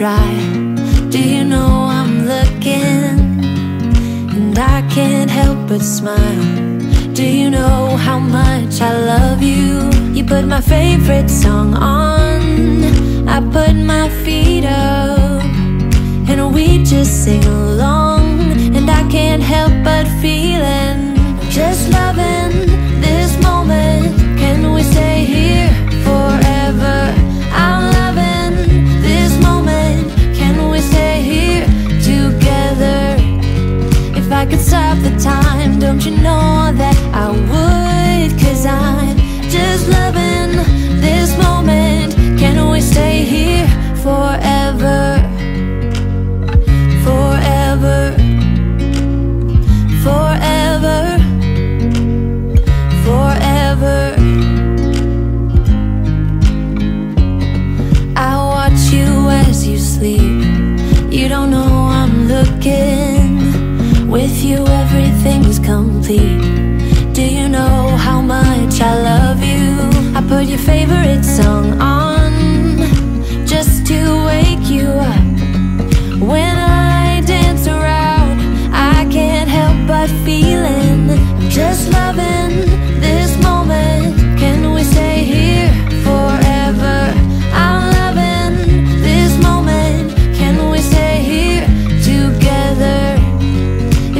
try. Do you know I'm looking? And I can't help but smile. Do you know how much I love you? You put my favorite song on, I put my feet up, and we just sing along. And I can't help but feeling, just loving this moment. Can we stay here forever? I'm loving this moment. Can we stay here together? If I could stop the time, don't you know that I would? 'Cause I'm just loving this moment. Can we stay here forever? Forever. Forever. Forever. I watch you as you sleep. You don't know I'm looking. With you everything's complete. Do you know how much I love you? I put your favorite song on just to wake you up. When I dance around, I can't help but feeling, I'm just loving this moment. Can we stay here forever? I'm loving this moment. Can we stay here together?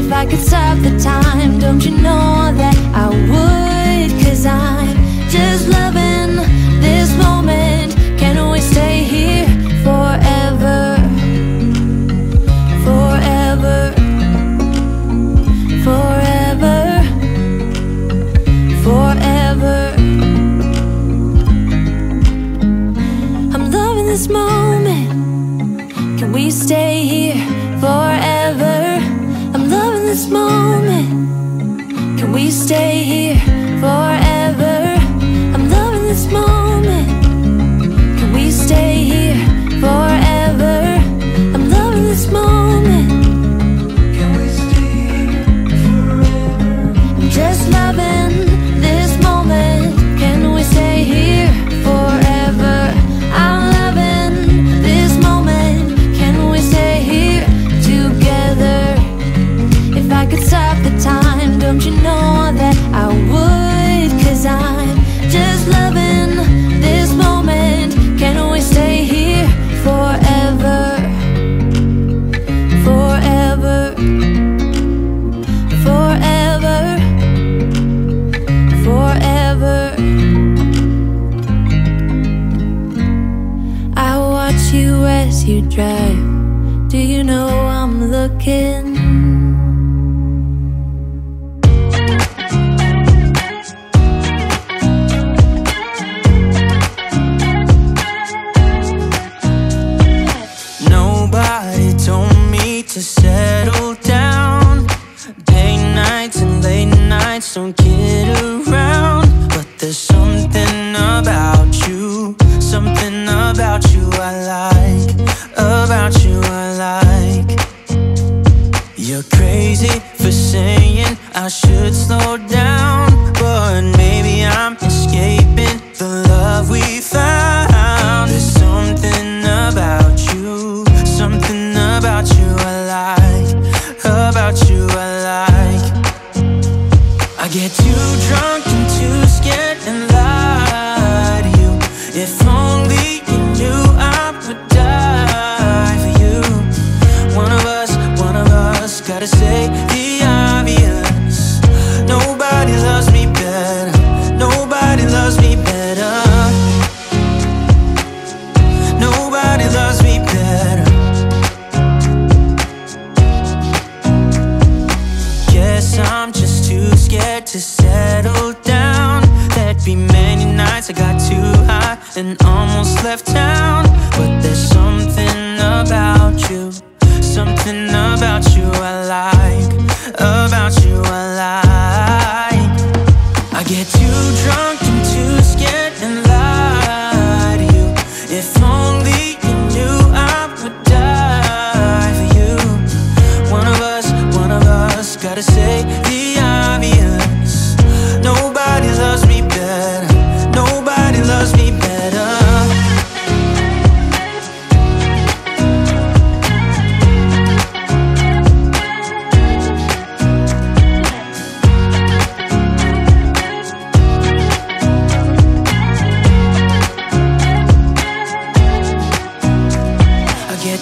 If I could stop the time, don't you know that I would? 'Cause I'm just loving this moment. Can we stay here forever? Forever. Forever. Forever. I'm loving this moment. Can we stay here forever? I'm loving this moment. Can we stay here forever? I'm loving this moment. Can we stay here forever? I'm loving this moment. Can we stay here forever? I'm just loving this moment. Can we stay here forever? I'm loving this moment. Can we stay here together? If I could stop the time, don't you know that I would? 'Cause I'm just loving this moment. Can we stay here forever? Forever. Forever. Forever. I watch you as you drive. Do you know I'm looking? Nobody told me to settle down. Day nights and late nights don't get around. But there's something about you, something about you I like, about you I like. You're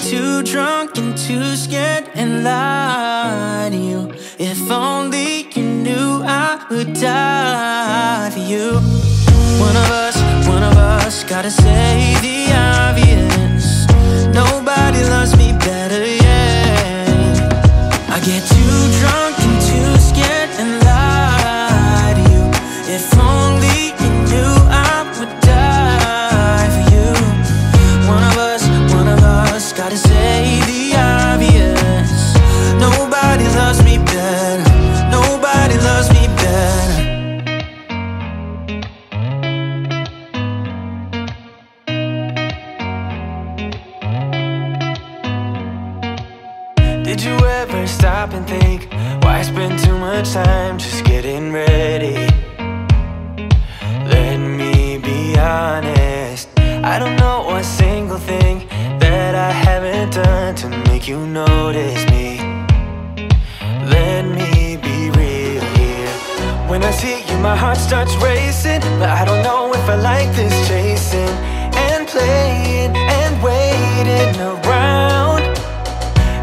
too drunk and too scared and lie to you. If only you knew I would die for you. One of us gotta say the obvious. Nobody loves me better, yeah. I get too drunk and too scared and lie to you. If only you knew I would die for you. One of us gotta say the obvious. Nobody loves me better. Nobody loves me better. Did you ever stop and think, why spend too much time just getting ready? Let me be honest, I don't know a single thing that I haven't done to make you notice me. Let me be real here. When I see you, my heart starts racing, but I don't know if I like this chasing and playing and waiting around.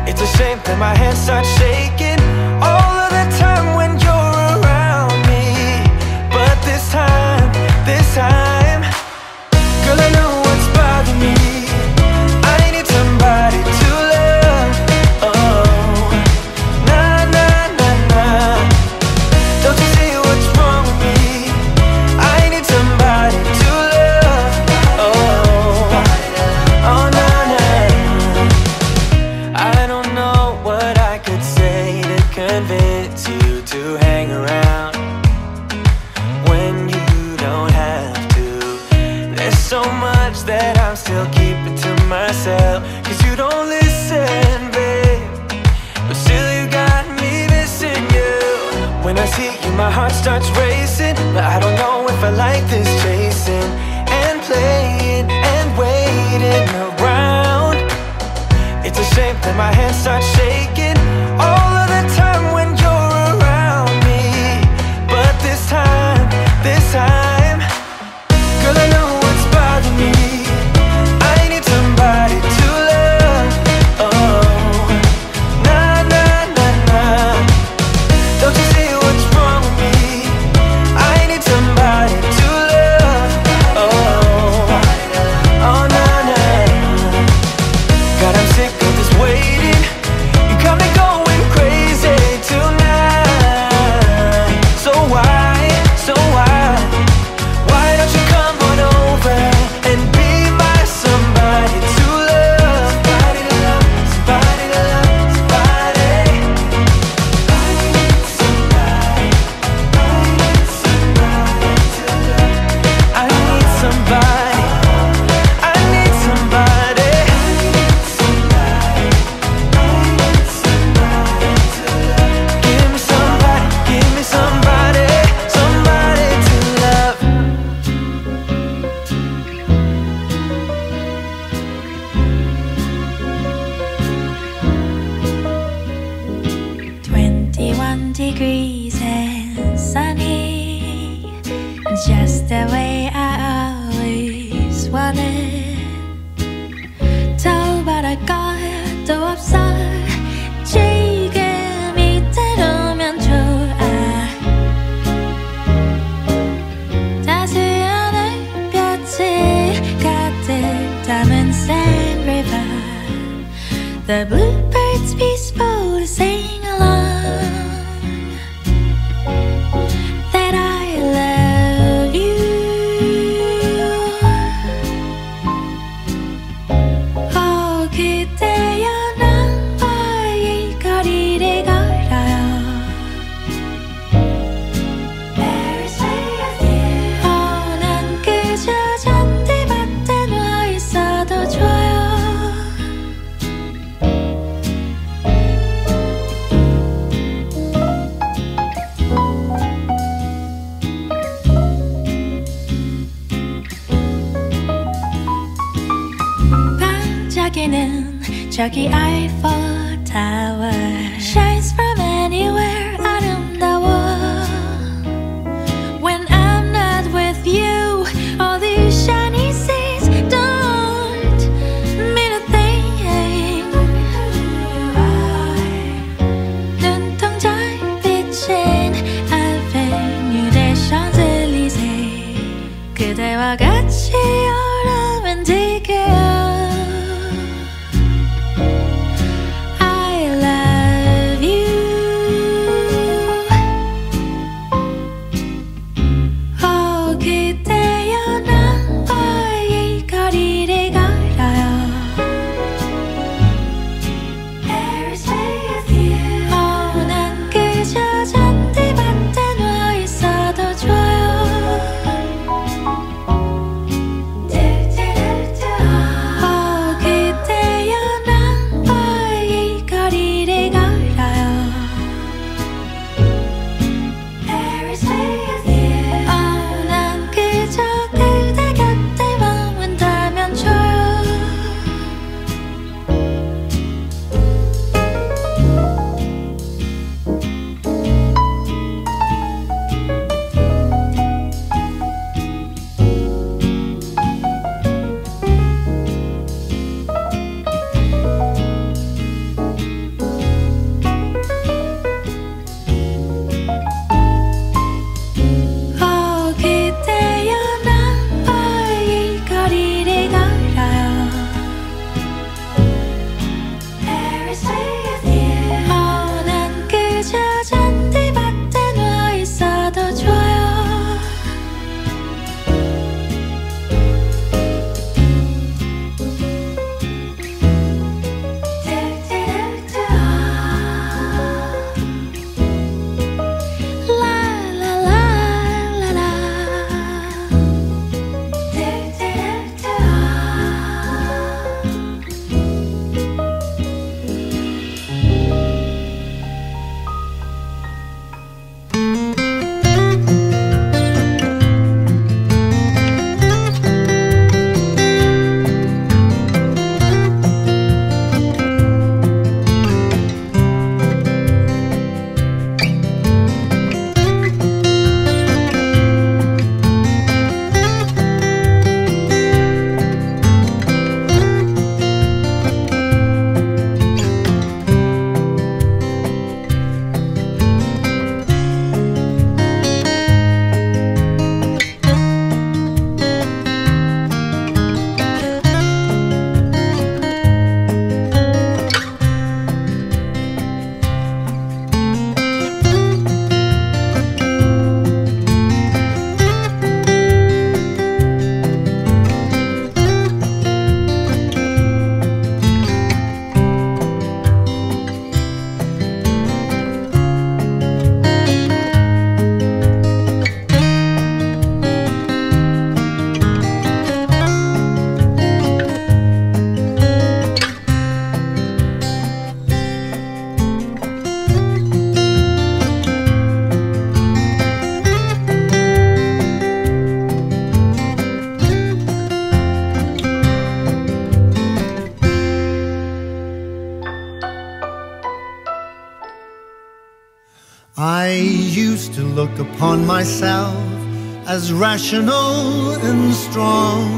It's a shame that my hands start shaking all of the time when you're around me. But this time, girl, I know what's bothering me. I need somebody to love. Oh, nah, nah, nah, nah. Don't you see what's wrong with me? I need somebody to love. Oh, oh, nah, nah. I don't know what I could say to convince you to hang around when you don't have to. There's so much that I'm still keeping to myself, 'cause you don't listen, babe. But still you got me missing you. When I see you, my heart starts racing, but I don't know if I like this chasing and playing and waiting around. It's a shame that my hands start shaking all of the time when you're around me. But this time, girl, I know what's bothering me. I need somebody to love. Oh, nah, nah, nah, nah. Don't you see what's wrong with me? I need somebody to love. Oh, oh, nah, nah. God, I'm sick of this waiting. You got me going crazy tonight. So why don't you come on over and be my somebody to love? Somebody to love, somebody to love, somebody. I need somebody to love. I need somebody. I need somebody. Give me somebody, somebody to love. 21 degrees and sunny, just the way I always wanted. 더워라 것도 없어, 지금 이대로면 좋아. 따스한 햇볕이 가득 담은 Sand River. The bluebirds peaceful to sing along that I love you. Oh, 그대여 나와의 거리를 걸어요. Paris with you. 난 그저 잔디밭에 누워 있어도 좋아요. 반짝이는 저기 Eiffel Tower shines from anywhere. 아름다워. When I'm not with you, all these shiny seas don't mean a thing. I used to look upon myself as rational and strong,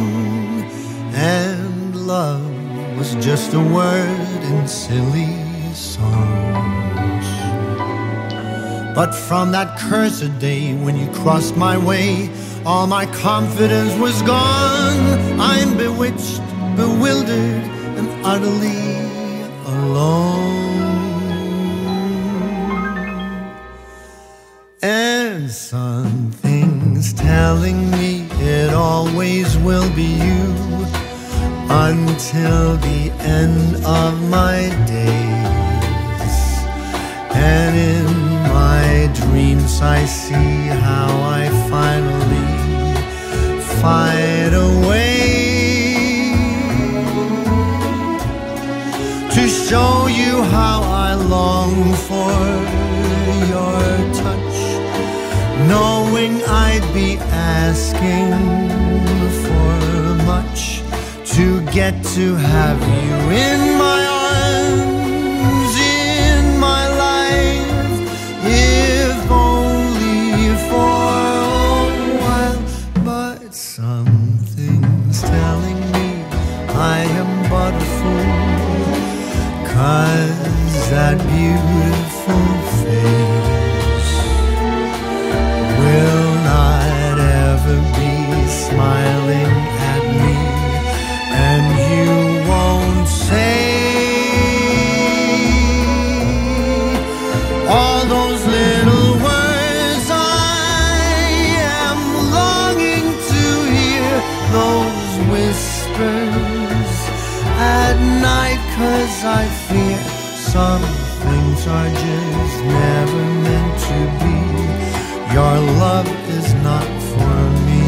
and love was just a word in silly songs. But from that cursed day when you crossed my way, all my confidence was gone. I'm bewitched, bewildered, and utterly alone. And something's telling me it always will be you until the end of my days. And in my dreams I see how I finally find a way to show you how I long for your touch, knowing I'd be asking for much to get to have you in my arms, in my life, if only for a while. But something's telling me I am but a fool, 'cause that beautiful face will not ever be smiling at me, and you won't say all those little words I am longing to hear, those whispers at night, 'cause I fear some things are just never meant to be. Your love is not for me.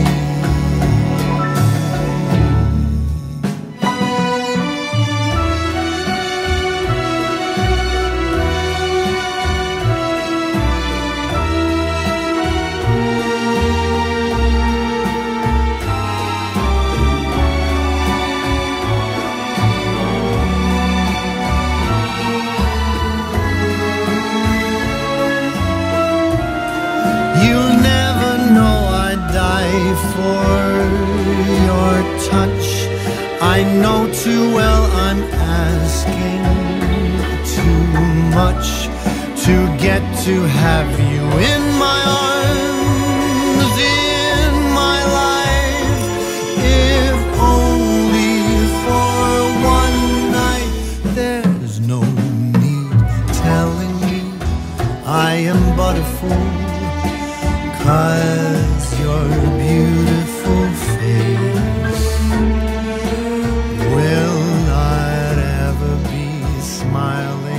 You'll never know I'd die for your touch. I know too well I'm asking too much to get to have you in my arms, in my life, if only for one night. There's no need telling me I am but a fool, 'cause your beautiful face will not ever be smiling